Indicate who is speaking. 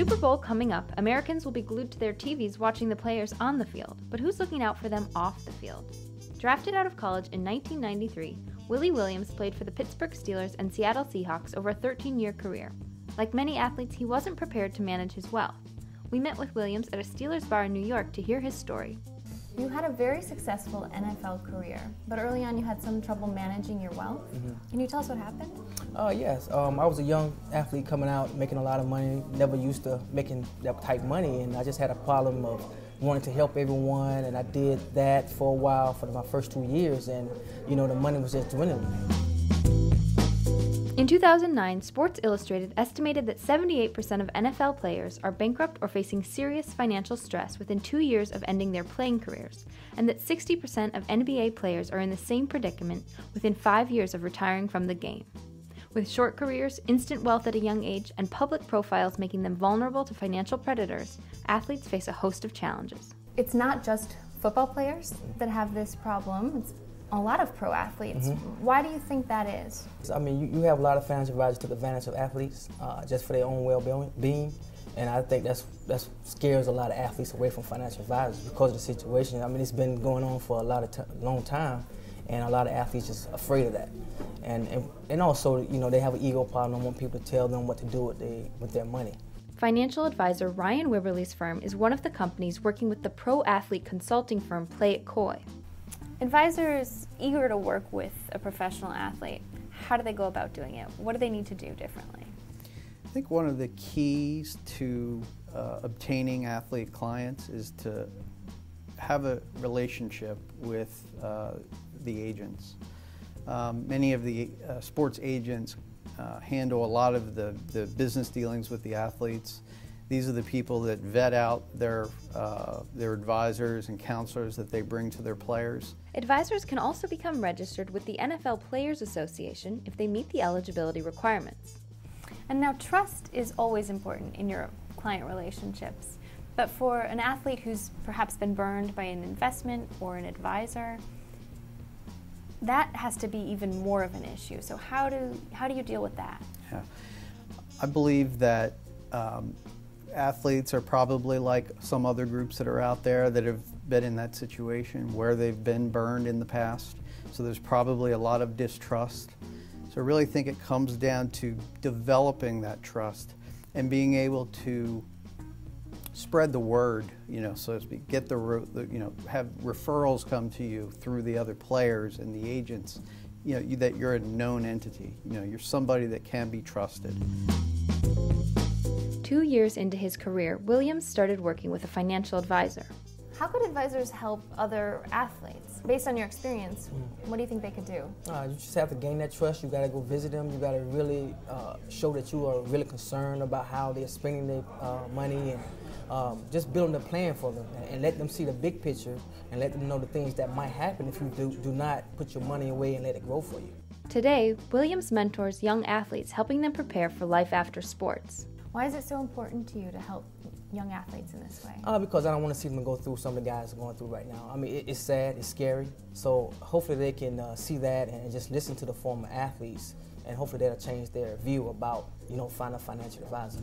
Speaker 1: Super Bowl coming up, Americans will be glued to their TVs watching the players on the field, but who's looking out for them off the field? Drafted out of college in 1993, Willie Williams played for the Pittsburgh Steelers and Seattle Seahawks over a 13-year career. Like many athletes, he wasn't prepared to manage his wealth. We met with Williams at a Steelers bar in New York to hear his story.
Speaker 2: You had a very successful NFL career, but early on you had some trouble managing your wealth. Can you tell us what happened?
Speaker 3: Yes. I was a young athlete coming out, making a lot of money, never used to making that type of money, and I just had a problem of wanting to help everyone, and I did that for a while for my first 2 years, and the money was just dwindling.
Speaker 1: In 2009, Sports Illustrated estimated that 78% of NFL players are bankrupt or facing serious financial stress within 2 years of ending their playing careers, and that 60% of NBA players are in the same predicament within 5 years of retiring from the game. With short careers, instant wealth at a young age, and public profiles making them vulnerable to financial predators, athletes face a host of challenges.
Speaker 2: It's not just football players that have this problem. It's a lot of pro athletes. Why do you think that is?
Speaker 3: I mean, you have a lot of financial advisors took advantage of athletes just for their own well-being, and I think that scares a lot of athletes away from financial advisors because of the situation. I mean, it's been going on for a long time, and a lot of athletes just afraid of that. And also, they have an ego problem and want people to tell them what to do with their money.
Speaker 1: Financial advisor Ryan Wiberly's firm is one of the companies working with the pro athlete consulting firm Play It Coy.
Speaker 2: Advisors eager to work with a professional athlete, how do they go about doing it? What do they need to do differently?
Speaker 4: I think one of the keys to obtaining athlete clients is to have a relationship with the agents. Many of the sports agents handle a lot of the business dealings with the athletes. These are the people that vet out their advisors and counselors that they bring to their players.
Speaker 1: Advisors can also become registered with the NFL Players Association if they meet the eligibility requirements.
Speaker 2: And now trust is always important in your client relationships. But for an athlete who's perhaps been burned by an investment or an advisor, that has to be even more of an issue. So how do you deal with that?
Speaker 4: Yeah. I believe that athletes are probably like some other groups that are out there that have been in that situation where they've been burned in the past. So there's probably a lot of distrust. So I really think it comes down to developing that trust and being able to spread the word, so to speak, get have referrals come to you through the other players and the agents, that you're a known entity, you're somebody that can be trusted.
Speaker 1: 2 years into his career, Williams started working with a financial advisor.
Speaker 2: How could advisors help other athletes? Based on your experience, what do you think they could do?
Speaker 3: You just have to gain that trust. You got to go visit them. You got to really show that you are really concerned about how they're spending their money, and just building a plan for them and let them see the big picture and let them know the things that might happen if you do not put your money away and let it grow for you.
Speaker 1: Today, Williams mentors young athletes, helping them prepare for life after sports.
Speaker 2: Why is it so important to you to help young athletes in this way?
Speaker 3: Because I don't want to see them go through some of the guys are going through right now. I mean, it's sad, it's scary. So hopefully they can see that and just listen to the former athletes, and hopefully that'll change their view about, finding a financial advisor.